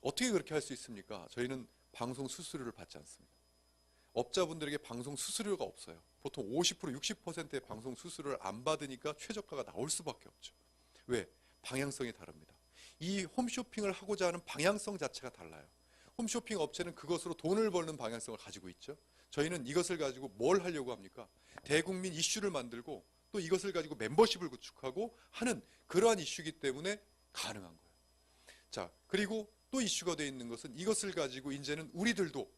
어떻게 그렇게 할 수 있습니까? 저희는 방송 수수료를 받지 않습니다. 업자분들에게 방송 수수료가 없어요. 보통 50% 60%의 방송 수수료를 안 받으니까 최저가가 나올 수밖에 없죠. 왜? 방향성이 다릅니다. 이 홈쇼핑을 하고자 하는 방향성 자체가 달라요. 홈쇼핑 업체는 그것으로 돈을 버는 방향성을 가지고 있죠. 저희는 이것을 가지고 뭘 하려고 합니까? 대국민 이슈를 만들고 또 이것을 가지고 멤버십을 구축하고 하는 그러한 이슈이기 때문에 가능한 거예요. 자, 그리고 또 이슈가 되어 있는 것은 이것을 가지고 이제는 우리들도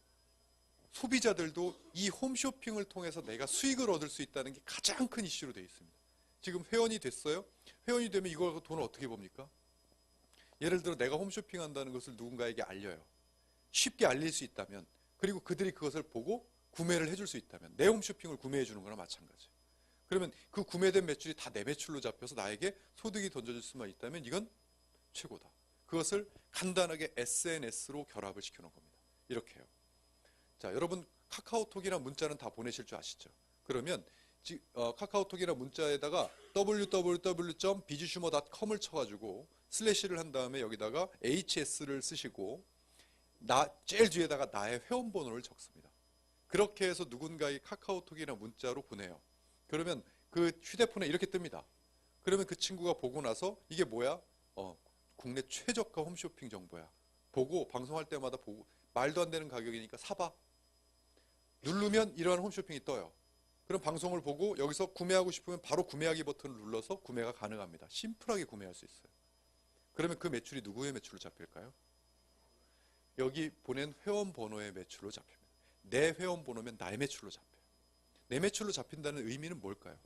소비자들도 이 홈쇼핑을 통해서 내가 수익을 얻을 수 있다는 게 가장 큰 이슈로 되어 있습니다. 지금 회원이 됐어요. 회원이 되면 이걸 갖고 돈을 어떻게 봅니까? 예를 들어 내가 홈쇼핑 한다는 것을 누군가에게 알려요. 쉽게 알릴 수 있다면 그리고 그들이 그것을 보고 구매를 해줄 수 있다면 내 홈쇼핑을 구매해 주는 거나 마찬가지예요. 그러면 그 구매된 매출이 다 내 매출로 잡혀서 나에게 소득이 던져질 수만 있다면 이건 최고다. 그것을 간단하게 SNS로 결합을 시켜놓은 겁니다. 이렇게요. 자, 여러분 카카오톡이나 문자는 다 보내실 줄 아시죠? 그러면 카카오톡이나 문자에다가 www.비즈슈머.com을 쳐가지고 슬래시를 한 다음에 여기다가 hs를 쓰시고 제일 뒤에다가 나의 회원번호를 적습니다. 그렇게 해서 누군가의 카카오톡이나 문자로 보내요. 그러면 그 휴대폰에 이렇게 뜹니다. 그러면 그 친구가 보고 나서 이게 뭐야? 국내 최저가 홈쇼핑 정보야. 보고 방송할 때마다 보고 말도 안 되는 가격이니까 사봐. 누르면 이러한 홈쇼핑이 떠요. 그럼 방송을 보고 여기서 구매하고 싶으면 바로 구매하기 버튼을 눌러서 구매가 가능합니다. 심플하게 구매할 수 있어요. 그러면 그 매출이 누구의 매출로 잡힐까요? 여기 보낸 회원 번호의 매출로 잡힙니다. 내 회원 번호면 나의 매출로 잡혀요. 내 매출로 잡힌다는 의미는 뭘까요?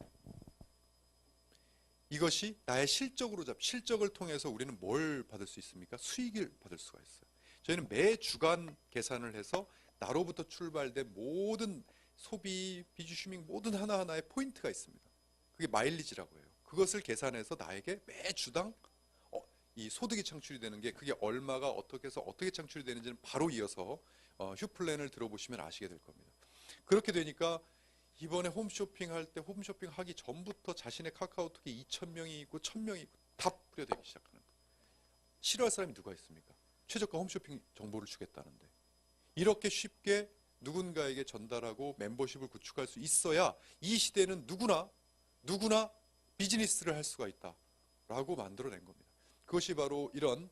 이것이 나의 실적을 통해서 우리는 뭘 받을 수 있습니까? 수익을 받을 수가 있어요. 저희는 매 주간 계산을 해서 나로부터 출발된 모든 소비, 비즈슈밍 모든 하나하나의 포인트가 있습니다. 그게 마일리지라고 해요. 그것을 계산해서 나에게 매 주당 이 소득이 창출이 되는 게 그게 얼마가 어떻게 해서 어떻게 창출이 되는지는 바로 이어서 휴플랜을 들어보시면 아시게 될 겁니다. 그렇게 되니까 이번에 홈쇼핑 할 때 홈쇼핑 하기 전부터 자신의 카카오톡에 2,000명이 있고 1,000명이 있고 다 뿌려대기 시작하는 거예요. 싫어할 사람이 누가 있습니까? 최저가 홈쇼핑 정보를 주겠다는데. 이렇게 쉽게 누군가에게 전달하고 멤버십을 구축할 수 있어야 이 시대는 누구나 비즈니스를 할 수가 있다라고 만들어낸 겁니다. 그것이 바로 이런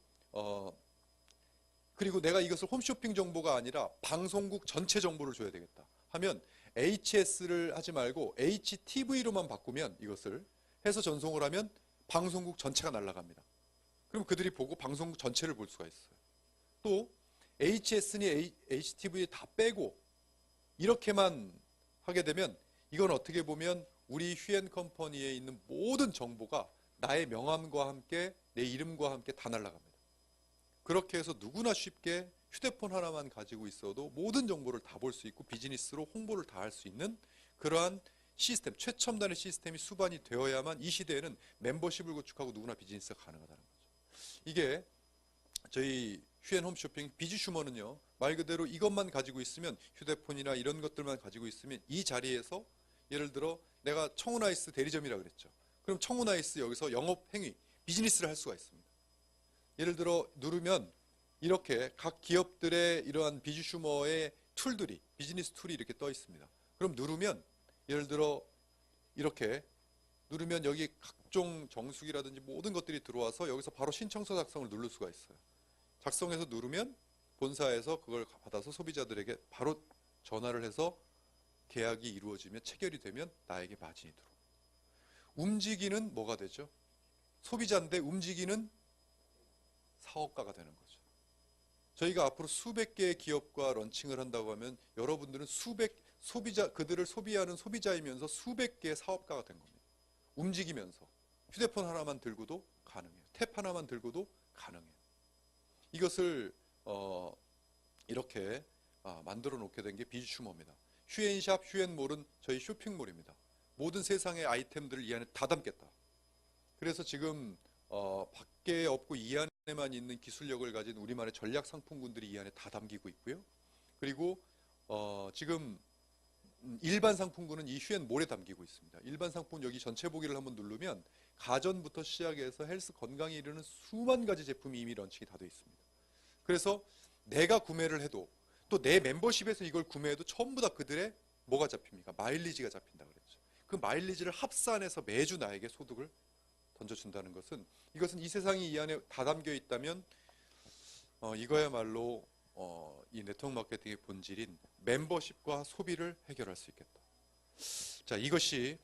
그리고 내가 이것을 홈쇼핑 정보가 아니라 방송국 전체 정보를 줘야 되겠다 하면 HS를 하지 말고 HTV로만 바꾸면 이것을 해서 전송을 하면 방송국 전체가 날아갑니다. 그럼 그들이 보고 방송국 전체를 볼 수가 있어요. 또 HS니 HTV 다 빼고 이렇게만 하게 되면 이건 어떻게 보면 우리 휴앤컴퍼니에 있는 모든 정보가 나의 명함과 함께 내 이름과 함께 다 날아갑니다. 그렇게 해서 누구나 쉽게 휴대폰 하나만 가지고 있어도 모든 정보를 다 볼 수 있고 비즈니스로 홍보를 다 할 수 있는 그러한 시스템, 최첨단의 시스템이 수반이 되어야만 이 시대에는 멤버십을 구축하고 누구나 비즈니스가 가능하다는 거죠. 이게 저희 휴앤홈쇼핑 비즈슈머는요, 말 그대로 이것만 가지고 있으면 휴대폰이나 이런 것들만 가지고 있으면 이 자리에서 예를 들어 내가 청운아이스 대리점이라고 그랬죠. 그럼 청운아이스 여기서 영업행위, 비즈니스를 할 수가 있습니다. 예를 들어 누르면 이렇게 각 기업들의 이러한 비즈슈머의 툴들이 비즈니스 툴이 이렇게 떠 있습니다. 그럼 누르면 예를 들어 이렇게 누르면 여기 각종 정수기라든지 모든 것들이 들어와서 여기서 바로 신청서 작성을 누를 수가 있어요. 작성해서 누르면 본사에서 그걸 받아서 소비자들에게 바로 전화를 해서 계약이 이루어지면 체결이 되면 나에게 마진이 들어옵니다. 움직이는 뭐가 되죠? 소비자인데 움직이는 사업가가 되는 거죠. 저희가 앞으로 수백 개의 기업과 런칭을 한다고 하면 여러분들은 그들을 소비하는 소비자이면서 수백 개의 사업가가 된 겁니다. 움직이면서 휴대폰 하나만 들고도 가능해요. 탭 하나만 들고도 가능해요. 이것을 이렇게 만들어 놓게 된 게 비즈슈머입니다. 휴앤샵, 휴앤몰은 저희 쇼핑몰입니다. 모든 세상의 아이템들을 이 안에 다 담겠다. 그래서 지금 밖에 없고 이 안에만 있는 기술력을 가진 우리만의 전략 상품군들이 이 안에 다 담기고 있고요. 그리고 지금 일반 상품군은 이 휴앤몰에 담기고 있습니다. 일반 상품 여기 전체 보기를 한번 누르면 가전부터 시작해서 헬스 건강에 이르는 수만 가지 제품이 이미 런칭이 다 되어 있습니다. 그래서 내가 구매를 해도 또 내 멤버십에서 이걸 구매해도 전부 다 그들의 뭐가 잡힙니까? 마일리지가 잡힌다 그랬죠. 그 마일리지를 합산해서 매주 나에게 소득을 던져준다는 것은 이것은 이 세상이 이 안에 다 담겨 있다면 이거야말로 이 네트워크 마케팅의 본질인 멤버십과 소비를 해결할 수 있겠다. 자, 이것이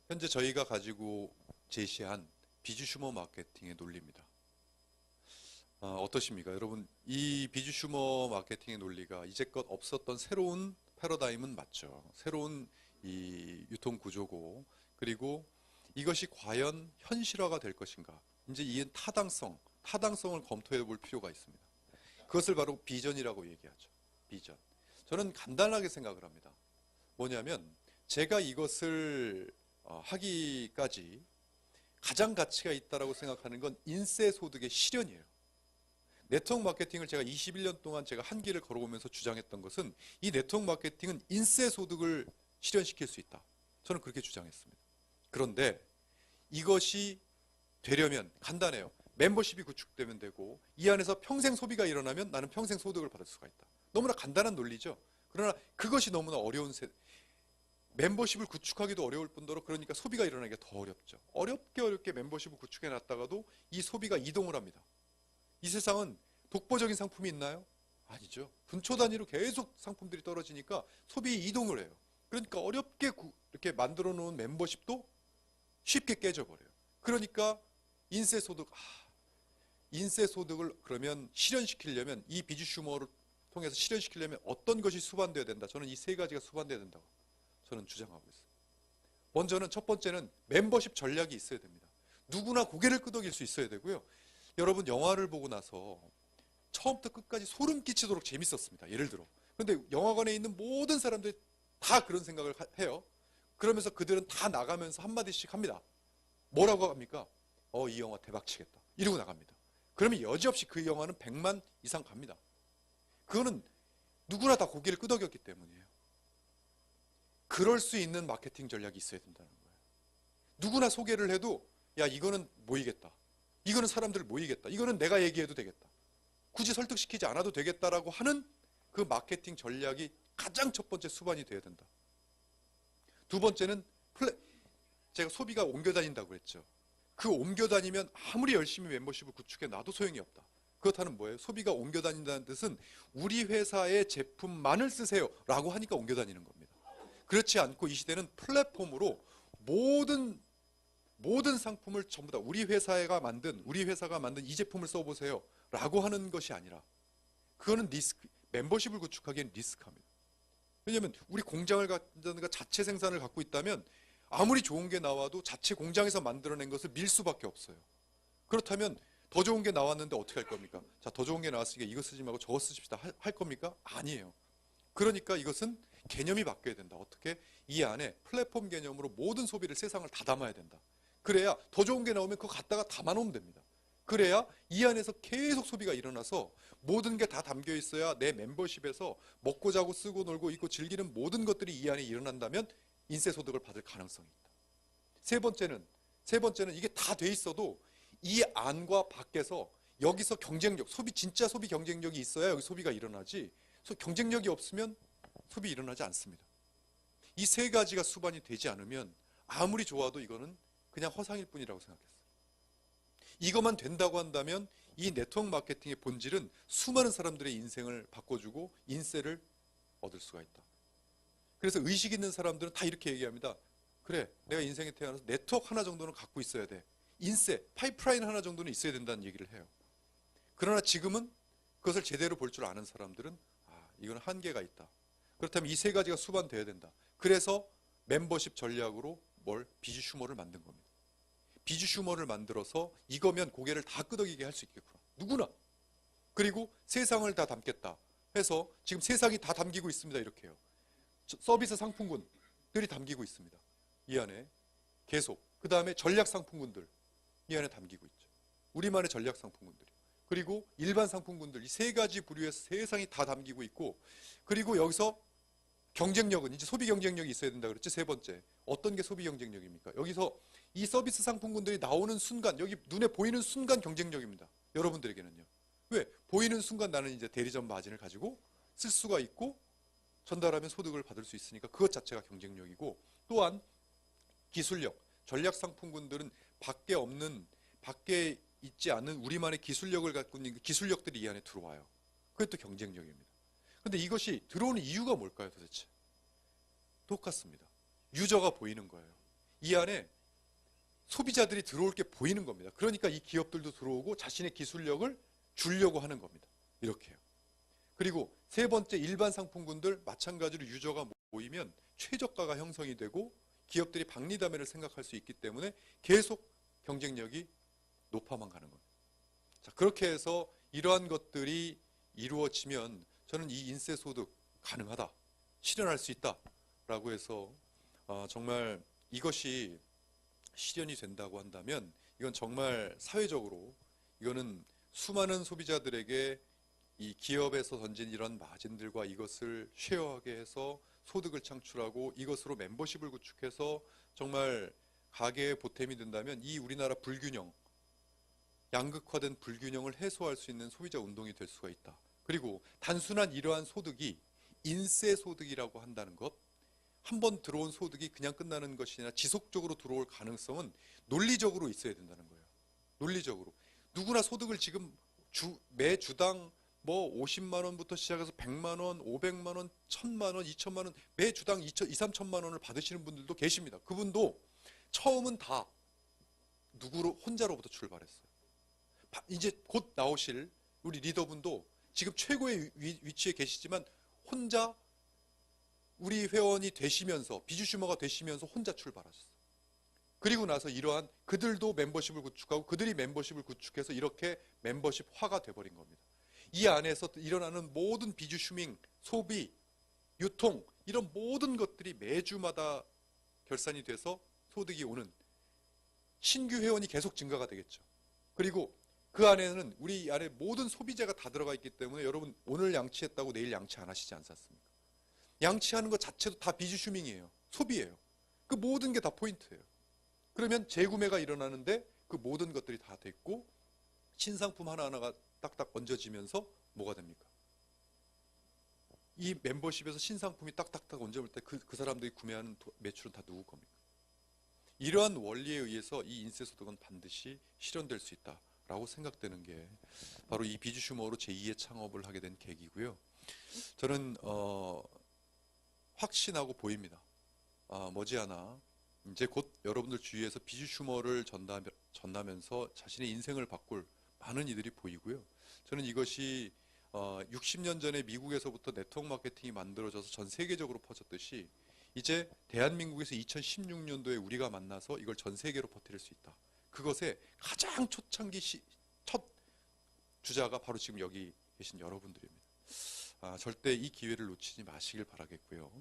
현재 저희가 가지고 제시한 비즈슈머 마케팅의 논리입니다. 어떠십니까? 여러분, 이 비즈슈머 마케팅의 논리가 이제껏 없었던 새로운 패러다임은 맞죠. 새로운 이 유통 구조고, 그리고 이것이 과연 현실화가 될 것인가? 이제 이은 타당성을 검토해 볼 필요가 있습니다. 그것을 바로 비전이라고 얘기하죠. 비전. 저는 간단하게 생각을 합니다. 뭐냐면 제가 이것을 하기까지 가장 가치가 있다라고 생각하는 건 인세 소득의 실현이에요. 네트워크 마케팅을 제가 21년 동안 제가 한 길을 걸어오면서 주장했던 것은 이 네트워크 마케팅은 인세 소득을 실현시킬 수 있다. 저는 그렇게 주장했습니다. 그런데 이것이 되려면 간단해요. 멤버십이 구축되면 되고 이 안에서 평생 소비가 일어나면 나는 평생 소득을 받을 수가 있다. 너무나 간단한 논리죠. 그러나 그것이 너무나 어려운 멤버십을 구축하기도 어려울 뿐더러 그러니까 소비가 일어나기가 더 어렵죠. 어렵게 멤버십을 구축해 놨다가도 이 소비가 이동을 합니다. 이 세상은 독보적인 상품이 있나요? 아니죠. 분초 단위로 계속 상품들이 떨어지니까 소비 이동을 해요. 그러니까 어렵게 이렇게 만들어 놓은 멤버십도 쉽게 깨져버려요. 그러니까 인세소득, 인세소득을 그러면 실현시키려면 이 비주 슈머를 통해서 실현시키려면 어떤 것이 수반되어야 된다. 저는 이 세 가지가 수반되어야 된다고 저는 주장하고 있습니다. 먼저는 첫 번째는 멤버십 전략이 있어야 됩니다. 누구나 고개를 끄덕일 수 있어야 되고요. 여러분 영화를 보고 나서 처음부터 끝까지 소름 끼치도록 재밌었습니다. 예를 들어. 그런데 영화관에 있는 모든 사람들이 다 그런 생각을 해요. 그러면서 그들은 다 나가면서 한마디씩 합니다. 뭐라고 합니까? 이 영화 대박 치겠다. 이러고 나갑니다. 그러면 여지없이 그 영화는 100만 이상 갑니다. 그거는 누구나 다 고개를 끄덕였기 때문이에요. 그럴 수 있는 마케팅 전략이 있어야 된다는 거예요. 누구나 소개를 해도 야 이거는 모이겠다. 이거는 사람들 모이겠다. 이거는 내가 얘기해도 되겠다. 굳이 설득시키지 않아도 되겠다라고 하는 그 마케팅 전략이 가장 첫 번째 수반이 돼야 된다. 두 번째는 제가 소비가 옮겨다닌다고 했죠. 그 옮겨다니면 아무리 열심히 멤버십을 구축해 놔도 소용이 없다. 그렇다는 뭐예요? 소비가 옮겨다닌다는 뜻은 우리 회사의 제품만을 쓰세요 라고 하니까 옮겨다니는 겁니다. 그렇지 않고 이 시대는 플랫폼으로 모든 상품을 전부 다 우리 회사가 만든 이 제품을 써보세요 라고 하는 것이 아니라 그거는 멤버십을 구축하기엔 리스크합니다. 왜냐하면 우리 공장을 갖다가 자체 생산을 갖고 있다면 아무리 좋은 게 나와도 자체 공장에서 만들어낸 것을 밀 수밖에 없어요. 그렇다면 더 좋은 게 나왔는데 어떻게 할 겁니까? 자, 더 좋은 게 나왔으니까 이거 쓰지 말고 저거 쓰십시다 할 겁니까? 아니에요. 그러니까 이것은 개념이 바뀌어야 된다. 어떻게? 이 안에 플랫폼 개념으로 모든 소비를 세상을 다 담아야 된다. 그래야 더 좋은 게 나오면 그거 갖다가 담아놓으면 됩니다. 그래야 이 안에서 계속 소비가 일어나서 모든 게 다 담겨 있어야 내 멤버십에서 먹고 자고 쓰고 놀고 있고 즐기는 모든 것들이 이 안에 일어난다면 인세소득을 받을 가능성이 있다. 세 번째는 이게 다 돼 있어도 이 안과 밖에서 여기서 경쟁력, 진짜 소비 경쟁력이 있어야 여기 소비가 일어나지 경쟁력이 없으면 소비 일어나지 않습니다. 이 세 가지가 수반이 되지 않으면 아무리 좋아도 이거는 그냥 허상일 뿐이라고 생각했어요. 이것만 된다고 한다면 이 네트워크 마케팅의 본질은 수많은 사람들의 인생을 바꿔주고 인세를 얻을 수가 있다. 그래서 의식 있는 사람들은 다 이렇게 얘기합니다. 그래, 내가 인생에 태어나서 네트워크 하나 정도는 갖고 있어야 돼. 인세, 파이프라인 하나 정도는 있어야 된다는 얘기를 해요. 그러나 지금은 그것을 제대로 볼 줄 아는 사람들은 이건 한계가 있다. 그렇다면 이 세 가지가 수반돼야 된다. 그래서 멤버십 전략으로 비주 슈머를 만든 겁니다. 비주 슈머를 만들어서 이거면 고개를 다 끄덕이게 할 수 있겠구나. 누구나. 그리고 세상을 다 담겠다 해서 지금 세상이 다 담기고 있습니다. 이렇게요. 서비스 상품군들이 담기고 있습니다. 이 안에 계속. 그 다음에 전략 상품군들 이 안에 담기고 있죠. 우리만의 전략 상품군들이. 그리고 일반 상품군들 이 세 가지 부류에서 세상이 다 담기고 있고 그리고 여기서 경쟁력은 이제 소비 경쟁력이 있어야 된다 그랬지. 세 번째. 어떤 게 소비 경쟁력입니까? 여기서 이 서비스 상품군들이 나오는 순간 여기 눈에 보이는 순간 경쟁력입니다. 여러분들에게는요. 왜? 보이는 순간 나는 이제 대리점 마진을 가지고 쓸 수가 있고 전달하면 소득을 받을 수 있으니까 그것 자체가 경쟁력이고 또한 기술력, 전략 상품군들은 밖에 있지 않은 우리만의 기술력을 갖고 있는 기술력들이 이 안에 들어와요. 그것도 경쟁력입니다. 근데 이것이 들어오는 이유가 뭘까요, 도대체? 똑같습니다. 유저가 보이는 거예요. 이 안에 소비자들이 들어올 게 보이는 겁니다. 그러니까 이 기업들도 들어오고 자신의 기술력을 주려고 하는 겁니다. 이렇게요. 그리고 세 번째 일반 상품군들 마찬가지로 유저가 모이면 최저가가 형성이 되고 기업들이 박리담회를 생각할 수 있기 때문에 계속 경쟁력이 높아만 가는 겁니다. 자, 그렇게 해서 이러한 것들이 이루어지면 저는 이 인세소득 가능하다, 실현할 수 있다라고 해서 정말 이것이 실현이 된다고 한다면 이건 정말 사회적으로 이거는 수많은 소비자들에게 이 기업에서 던진 이런 마진들과 이것을 쉐어하게 해서 소득을 창출하고 이것으로 멤버십을 구축해서 정말 가계에 보탬이 된다면 이 우리나라 불균형, 양극화된 불균형을 해소할 수 있는 소비자 운동이 될 수가 있다. 그리고 단순한 이러한 소득이 인세 소득이라고 한다는 것, 한 번 들어온 소득이 그냥 끝나는 것이 아니라 지속적으로 들어올 가능성은 논리적으로 있어야 된다는 거예요. 논리적으로. 누구나 소득을 지금 매 주당 뭐 50만 원부터 시작해서 100만 원, 500만 원, 1000만 원, 2000만 원, 매 주당 2, 3천만 원을 받으시는 분들도 계십니다. 그분도 처음은 다 누구로 혼자로부터 출발했어요. 이제 곧 나오실 우리 리더분도 지금 최고의 위치에 계시지만 혼자 우리 회원이 되시면서 비주슈머가 되시면서 혼자 출발하셨어요. 그리고 나서 이러한 그들도 멤버십을 구축하고 그들이 멤버십을 구축해서 이렇게 멤버십화가 돼버린 겁니다. 이 안에서 일어나는 모든 비주슈밍, 소비, 유통 이런 모든 것들이 매주마다 결산이 돼서 소득이 오는 신규 회원이 계속 증가가 되겠죠. 그리고 그 안에는 우리 안에 모든 소비재가 다 들어가 있기 때문에 여러분 오늘 양치했다고 내일 양치 안 하시지 않습니까? 양치하는 것 자체도 다 비주슈밍이에요. 소비예요. 그 모든 게 다 포인트예요. 그러면 재구매가 일어나는데 그 모든 것들이 다 됐고 신상품 하나하나가 딱딱 얹어지면서 뭐가 됩니까? 이 멤버십에서 신상품이 딱딱딱 얹어질 때 그 사람들이 구매하는 매출은 다 누구 겁니까? 이러한 원리에 의해서 이 인세소득은 반드시 실현될 수 있다라고 생각되는 게 바로 이 비주슈머로 제2의 창업을 하게 된 계기고요. 저는 확신하고 보입니다. 머지않아 이제 곧 여러분들 주위에서 비주슈머를 전하면서 자신의 인생을 바꿀 많은 이들이 보이고요. 저는 이것이 60년 전에 미국에서부터 네트워크 마케팅이 만들어져서 전 세계적으로 퍼졌듯이 이제 대한민국에서 2016년도에 우리가 만나서 이걸 전 세계로 퍼뜨릴 수 있다. 그것의 가장 초창기 첫 주자가 바로 지금 여기 계신 여러분들입니다. 절대 이 기회를 놓치지 마시길 바라겠고요.